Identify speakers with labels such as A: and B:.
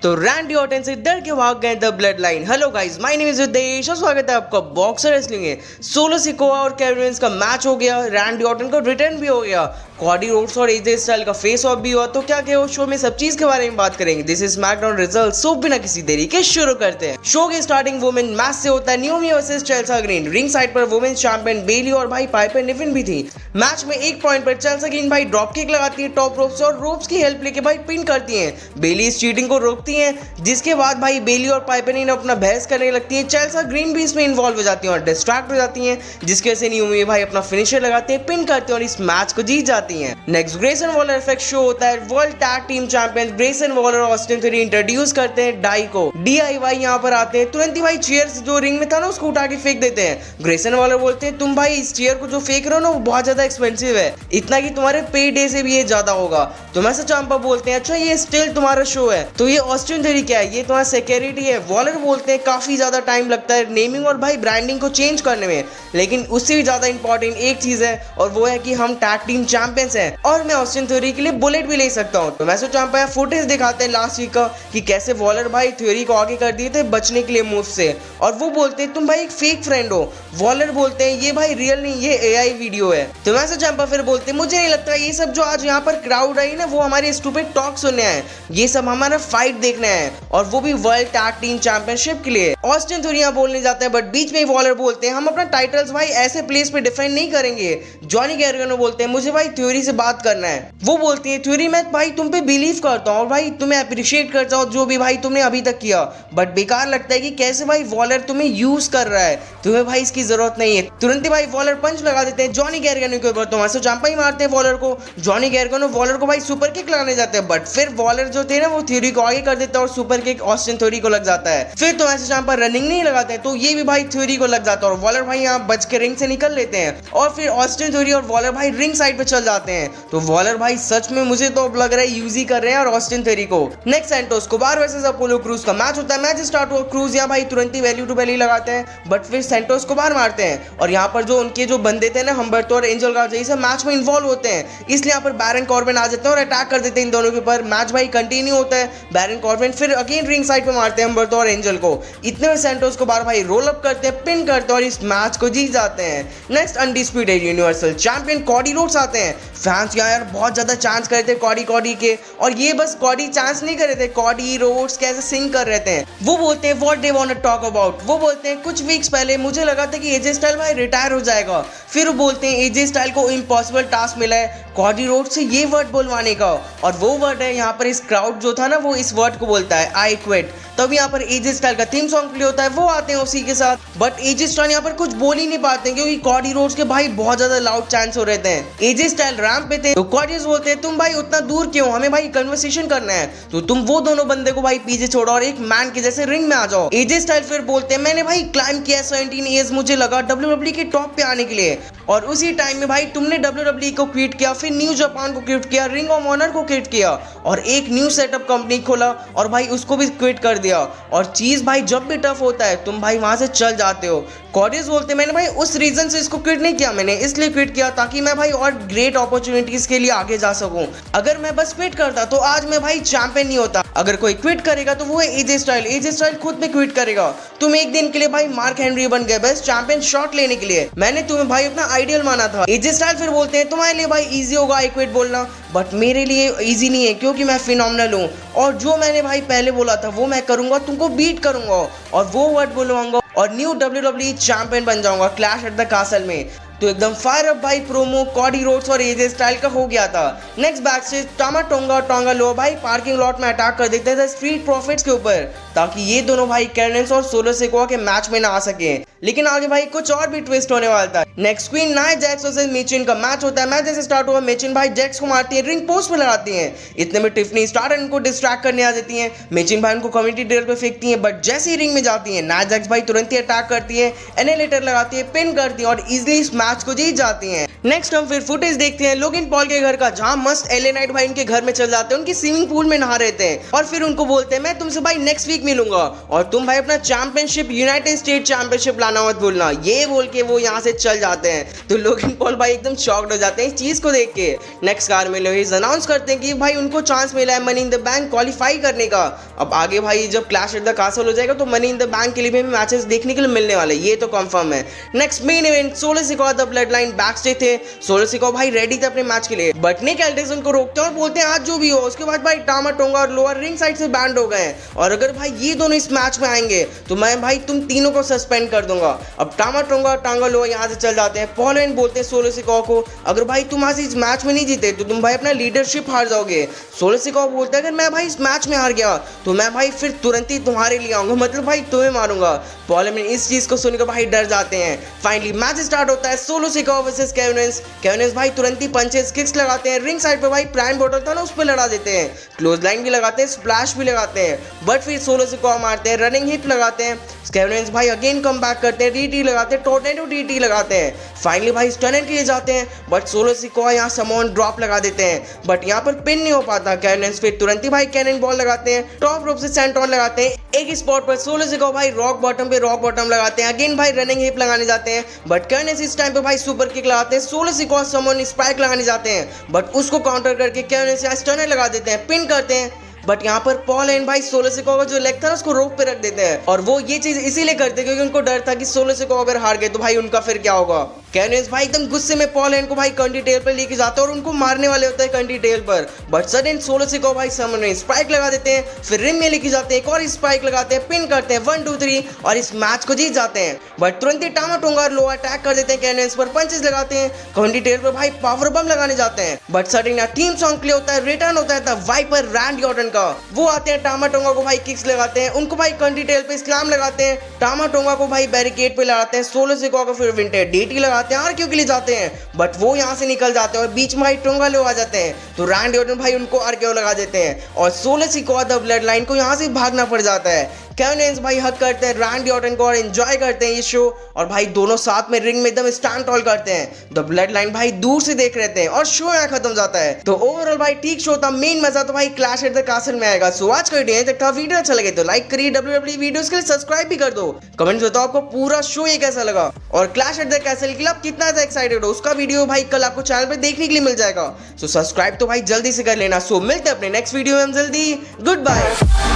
A: तो Randy Orton से डर के भाग गए the blood line. Hello guys, my name is Ritesh और स्वागत है आपका बॉक्सर रेसलिंग में। सोलो सिकोआ और केविन ओवेंस का मैच हो गया, रैंडी ऑर्टन का रिटर्न भी हो गया, कॉडी रोड्स और एजे स्टाइल का फेस ऑफ भी हुआ। तो क्या क्या शो में सब चीज के बारे में बात करेंगे। This is SmackDown result. So बिना किसी देरी के शुरू करते हैं। शो के स्टार्टिंग वुमेन मैच से होता है Naomi versus Chelsea Green. Ring side पर वुमेन्स चैंपियन बेली और भाई पाइपर निफिन भी थी। मैच में एक पॉइंट पर चेल्सा ग्रीन भाई ड्रॉप किक लगाती है टॉप रोप से और रोप्स की हेल्प लेके भाई पिन करती है। बेली इस चीटिंग को रोकती है, जिसके बाद भाई बेली और पाइपर ने अपना बहस करने लगती है। चेल्सा ग्रीन भी इसमें इन्वॉल्व हो जाती है और डिस्ट्रैक्ट हो जाती है, जिसकी वजह से नियोमी भाई अपना फिनिशर लगाते हैं, पिन करते हैं और इस मैच को जीत जाती हैं। Next Grayson Waller effect show होता है। World tag team champions Grayson Waller और ऑस्टिन थ्योरी इंट्रोड्यूस करते हैं डाई को। DIY यहाँ पर आते हैं, तुरंत ही भाई चेयर्स जो रिंग में था ना उसको उठा के फेंक देते हैं। ग्रेसन वॉलर बोलते हैं तुम भाई इस चेयर को जो फेंक रहे हो ना वो बहुत ज्यादा एक्सपेंसिव है, इतना कि तुम्हारे पे डे से भी ये ज्यादा होगा। तो मैं चांपा बोलते हैं अच्छा ये स्टिल तुम्हारा शो है, तो ये ऑस्टिन थ्योरी क्या है, ये तुम्हारा सिक्योरिटी है। वॉलर बोलते हैं काफी ज्यादा टाइम लगता है नेमिंग और भाई ब्रांडिंग को चेंज करने में, लेकिन उससे भी ज्यादा इंपॉर्टेंट एक चीज है और वो है कि हम टैग टीम चैंपियंस हैं और मैं ऑस्टिन थ्योरी के लिए बुलेट भी ले सकता हूं। तो मैसो चांपा फुटेज दिखाते हैं लास्ट वीक का कि कैसे वॉलर भाई थ्योरी को आगे कर दिए थे बचने के लिए मूव से, और वो बोलते हैं तुम भाई एक फेक फ्रेंड हो। वॉलर बोलते हैं ये भाई रियल नहीं, ये AI वीडियो है। तो मैसो चांपा फिर बोलते हैं मुझे नहीं लगता ये सब जो आज यहाँ पर क्राउड आई ना वो हमारी स्टूपिड टॉक सुनने आए, ये सब हमारा फाइट देखने आए और वो भी वर्ल्ड टैग टीम चैंपियनशिप के लिए। ऑस्टिन थ्योरी यहाँ बोलने जाते हैं बट बीच में वॉलर बोलते हैं हम अपना टाइटल्स भाई ऐसे प्लेस पे डिफेंड नहीं करेंगे। जॉनी गैरगनो बोलते हैं मुझे भाई थ्योरी से बात करना है। वो बोलती है थ्योरी मैं भाई तुम पे बिलीव करता हूँ और भाई तुम्हें अप्रिशिएट करता हूँ जो भी भाई तुमने अभी तक किया, बट बेकार लगता है कि कैसे भाई वॉलर तुम्हें यूज कर रहा है, तुम्हें भाई इसकी जरूरत नहीं है। तुरंत ही भाई वॉलर पंच लगा देते हैं जॉनी गैरगनो के ऊपर, तो वैसे चांपा ही मारते हैं वॉलर को। जॉनी गैरगनो वॉलर को भाई सुपर किक लगाने जाते हैं, बट फिर वॉलर जो थे ना वो थ्योरी को आगे कर देता है और सुपर किक ऑस्टिन थ्योरी को लग जाता है। फिर तो ऐसे चांपा रनिंग नहीं लगाते हैं तो ये भी भाई थ्योरी को लग जाता है और वॉलर भाई यहाँ बच के रिंग से निकल लेते हैं और फिर ऑस्टिन थ्योरी और वॉलर भाई रिंग साइड पे चल जाते हैं। तो वॉलर भाई सच में मुझे तो अब लग रहा है यूज ही कर रहे हैं और ऑस्टिन थ्योरी को। Next Santos Escobar versus Apollo Crews का मैच होता है। मैच स्टार्ट हुआ, क्रूज यहाँ भाई तुरंत ही वैल्यू टू वैल्यू लगाते हैं, बट फिर सैंटोस कोबार मारते हैं और यहाँ पर जो उनके जो बंदे थे ना हम्बर्टो और एंजल गार्जा से मैच में इन्वॉल्व होते हैं, इसलिए यहाँ पर बैरन कॉर्बिन आ जाते हैं और अटैक कर देते हैं इन दोनों के ऊपर। मैच भाई कंटिन्यू होता है, बैरन कॉर्बिन फिर अगेन रिंग साइड पे मारते हैं हम्बर्टो और एंजल को। इतने में सैंटोस कोबार भाई रोल अप करते हैं, पिन करते हैं और इस मैच को जीत जाते हैं। Next undisputed universal champion Cody Rhodes आते हैं। फैंस यार बहुत ज्यादा चांस कर रहे थे कॉडी के, और ये बस कॉडी चांस नहीं कर रहे थे, कॉडी रोड्स कैसे सिंग कर रहे थे। वो बोलते हैं what they want to talk about. वो बोलते हैं कुछ वीक्स पहले मुझे लगा था कि एजे स्टाइल भाई रिटायर हो जाएगा, फिर वो बोलते हैं एजे स्टाइल को इम्पॉसिबल टास्क मिला है कॉडी रोड से ये वर्ड बोलवाने का, और वो वर्ड है यहाँ पर इस क्राउड जो था ना वो इस वर्ड को बोलता है आई क्विट। तब यहाँ पर एजे स्टाइल का थीम सॉन्ग प्ले होता है, वो आते हैं उसी के साथ, बट एजे स्टाइल यहाँ पर कुछ बोल ही नहीं पाते क्योंकि कॉडी रोड्स के भाई बहुत ज्यादा लाउड चांस हो रहे थे। एजे स्टाइल रैंप पे थे तो कॉडी बोलते हैं तुम भाई उतना दूर क्यों, हमें भाई कन्वर्सेशन करना है, तो तुम वो दोनों बंदे को भाई पीछे छोड़ो और एक मैन के जैसे रिंग में आ जाओ। एजे स्टाइल फिर बोलते हैं मैंने भाई क्लाइम किया 17 ईयर्स मुझे लगा WWE के टॉप पे आने के लिए, और उसी टाइम में भाई तुमने WWE को क्विट किया, फिर न्यू जापान को क्विट किया, रिंग ऑफ ऑनर को क्विट किया और एक न्यू सेटअप कंपनी खोला और भाई उसको भी क्विट कर दिया, और चीज भाई जब भी टफ होता है तुम भाई वहां से चल जाते हो। कॉडीज बोलते मैंने भाई उस रीजन से इसको क्विट नहीं किया, मैंने इसलिए क्विट किया ताकि मैं भाई और ग्रेट अपॉर्चुनिटीज के लिए आगे जा सकूं। अगर मैं बस क्विट करता तो आज मैं भाई चैंपियन नहीं होता। अगर कोई क्विट करेगा तो वो है एजे स्टाइल, एजे स्टाइल खुद में क्विट करेगा। तुम एक दिन के लिए भाई मार्क हेनरी बन गए बेस्ट चैंपियन शॉट लेने के लिए, मैंने तुम्हें भाई अपना आइडियल माना था। एजे स्टाइल फिर बोलते हैं तुम्हारे लिए भाई इजी होगा आई क्विट बोलना, बट मेरे लिए इजी नहीं है क्योंकि मैं फिनोमिनल हूँ और जो मैंने भाई पहले बोला था वो मैं करूंगा, तुमको बीट करूंगा और वो वर्ड बोलवाऊंगा और न्यू WWE चैंपियन बन जाऊंगा क्लैश एट द कासल में। तो एकदम फायर अप भाई प्रोमो कॉडी रोड्स और एजे स्टाइल का हो गया था। नेक्स्ट बैक से टामा टोंगा लो भाई पार्किंग लॉट में अटैक कर देते थे स्ट्रीट प्रॉफिट्स के ऊपर ताकि ये दोनों भाई कैर्नेंस और सोलो सिकोआ के मैच में ना आ सके, लेकिन आगे भाई कुछ और भी ट्विस्ट होने वाला था। Next queen Nia Jax versus Michin का मैच होता है। मैच जैसे स्टार्ट हुआ मिचिन भाई जैक्स को मारती है, रिंग पोस्ट पे लगाती है, इतने में टिफनी स्टार इनको डिस्ट्रैक्ट करने आ जाती है। मिचिन भाई उनको कम्युनिटी ड्रेल पे फेंकती है, बट जैसे ही रिंग में जाती है नाया जैक्स भाई तुरंत ही अटैक करती है, एनेलेटर लगाती है, पिन करती है और इजिली इस मैच मैच को जीत जाती हैं। नेक्स्ट हम फिर फुटेज देखते हैं लोगन पॉल के घर का, जहां मस्त एलए नाइट भाई उनके घर में चल जाते हैं, उनकी स्विमिंग पूल में नहा रहते हैं और फिर उनको बोलते हैं मैं तुमसे भाई नेक्स्ट वीक मिलूंगा और तुम भाई अपना चैंपियनशिप यूनाइटेड स्टेट चैंपियनशिप लाना मत भूलना, ये बोल के वो यहाँ से चल जाते हैं। तो लोगन पॉल भाई एकदम शॉक्ड हो जाते हैं इस चीज को देख के। नेक्स्ट कार में लोग अनाउंस करते हैं कि भाई उनको चांस मिला है money in the bank qualify करने का। अब आगे भाई जब क्लैश एट द कासल हो जाएगा तो मनी इन द बैंक के लिए भी मैचेस देखने के लिए मिलने वाले, ये तो कंफर्म है। Next main event solo Sikoa the blood line back stage थे। सोलो सिकोआ भाई रेडी थे अपने मैच के लिए, बट निक एल्डिस उनको रोकते हैं और बोलते हैं आज जो भी हो। उसके बाद भाई टामा टोंगा और लोअर रिंग साइड से बैंड हो गए और अगर भाई ये दोनों इस मैच में आएंगे तो मैं भाई तुम तीनों को सस्पेंड कर दूंगा। अब टामा टोंगा और टांगा लोअर यहाँ से चल जाते हैं। पॉल एंड बोलते हैं सोलो सिकोआ को अगर भाई तुम आज इस मैच में नहीं जीते तो तुम भाई अपना लीडरशिप हार जाओगे। सोलो सिकोआ बोलते हैं अगर मैं भाई इस मैच में हार गया तो मैं भाई फिर तुरंत ही तुम्हारे लिए आऊंगा, मतलब भाई तुम्हें मारूंगा। पॉल एंड इस चीज को सुनकर भाई डर जाते हैं। फाइनली मैच स्टार्ट होता है solo Sikoa versus Kevin Owens. Kevin Owens भाई तुरंत ही पंचेस किक्स लगाते हैं, रिंग साइड पे भाई प्राइम बॉटल था ना उस पर लड़ा देते हैं, क्लोज लाइन भी लगाते हैं, स्प्लैश भी लगाते हैं, बट फिर सोलो सिकोआ मारते हैं, रनिंग हिट लगाते हैं। केविन ओवेंस भाई अगेन कम बैक करते हैं, डीटी लगाते हैं, टोर्नेडो डीटी लगाते हैं। फाइनली भाई स्टनर किए जाते हैं बट सोलो सिकोआ यहाँ समोन ड्रॉप लगा देते हैं, बट यहाँ पर पिन नहीं हो पाता। केविन ओवेंस फिर तुरंत ही भाई कैनन बॉल लगाते हैं, टॉप रोप से सेंटोन लगाते हैं। एक स्पॉट पर सोलो सिकोआ भाई रॉक बॉटम लगाते हैं, अगेन भाई रनिंग हिप लगाने जाते हैं, बट केविन ओवेंस इस टाइम पे भाई सुपर किक लगाते हैं। सोलो सिकोआ समोन स्पाइक लगाने जाते हैं बट उसको काउंटर करके केविन ओवेंस यहाँ स्टनर लगा देते हैं, पिन करते हैं। बट यहाँ पर पॉल एंड भाई सोलो सिकोआ का जो लेग था ना उसको रोप पे रख देते हैं और वो ये चीज इसीलिए करते हैं क्योंकि उनको डर था कि सोलो सिकोआ अगर हार गए तो भाई उनका फिर क्या होगा। केविन ओवेंस भाई एकदम गुस्से में पॉल एंड को भाई कंटी टेल पर लेके जाते हैं और उनको मारने वाले होते हैं कंटी टेल पर, बट सडन सोलो सिकोआ भाई समन में स्पाइक लगा देते हैं, फिर रिम में लेके जाते हैं, एक और स्पाइक लगाते हैं, पिन करते हैं 1 2 3 और इस मैच को जीत जाते हैं। बट तुरंत ही टामा टोंगा लो अटैक कर देते हैं, केविन ओवेंस पर पंचेस लगाते हैं, कंटी टेल पर भाई पावर बम लगाने जाते हैं, बट सडन यहाँ टीम सॉन्ग प्ले होता है, रिटर्न होता है द वाइपर रैंडी ऑर्टन का। वो आते हैं टामा टोंगा को भाई किक्स लगाते हैं, उनको भाई कंटी टेल पे स्लैम लगाते हैं, टामा टोंगा को भाई बैरिकेड पे लगाते हैं, सोलो सिकोआ को फिर विंटेज डीटी लगाते हैं, आरक्यू के लिए जाते हैं बट वो यहाँ से निकल जाते हैं और बीच में भाई टोंगा लो आ जाते हैं तो रैंडी ऑर्टन भाई उनको आरक्यू लगा देते हैं और solo Sikoa the blood line को यहाँ से भागना पड़ जाता है। केविन ओवेंस भाई हक करते हैं रैंडी ऑर्टन को और एंजॉय करते हैं ये शो और भाई दोनों साथ में रिंग में एकदम स्टैंड टॉल करते हैं। द ब्लड लाइन भाई दूर से देख रहे थे और शो यहाँ खत्म जाता है। तो ओवरऑल भाई ठीक शो था, मेन मजा तो भाई क्लैश एट द कासल में आएगा। सो आज का वीडियो तक था, वीडियो अच्छा लगे तो लाइक करिए, WWE वीडियोस के लिए सब्सक्राइब भी कर दो, कमेंट्स बताओ आपको पूरा शो ये कैसा लगा और क्लैश एट द कैसल के लिए आप कितना एक्साइटेड हो, उसका वीडियो भाई कल आपको चैनल पे देखने के लिए मिल जाएगा। सो सब्सक्राइब तो भाई जल्दी से कर लेना। सो मिलते हैं अपने नेक्स्ट वीडियो में हम जल्दी, गुड बाय।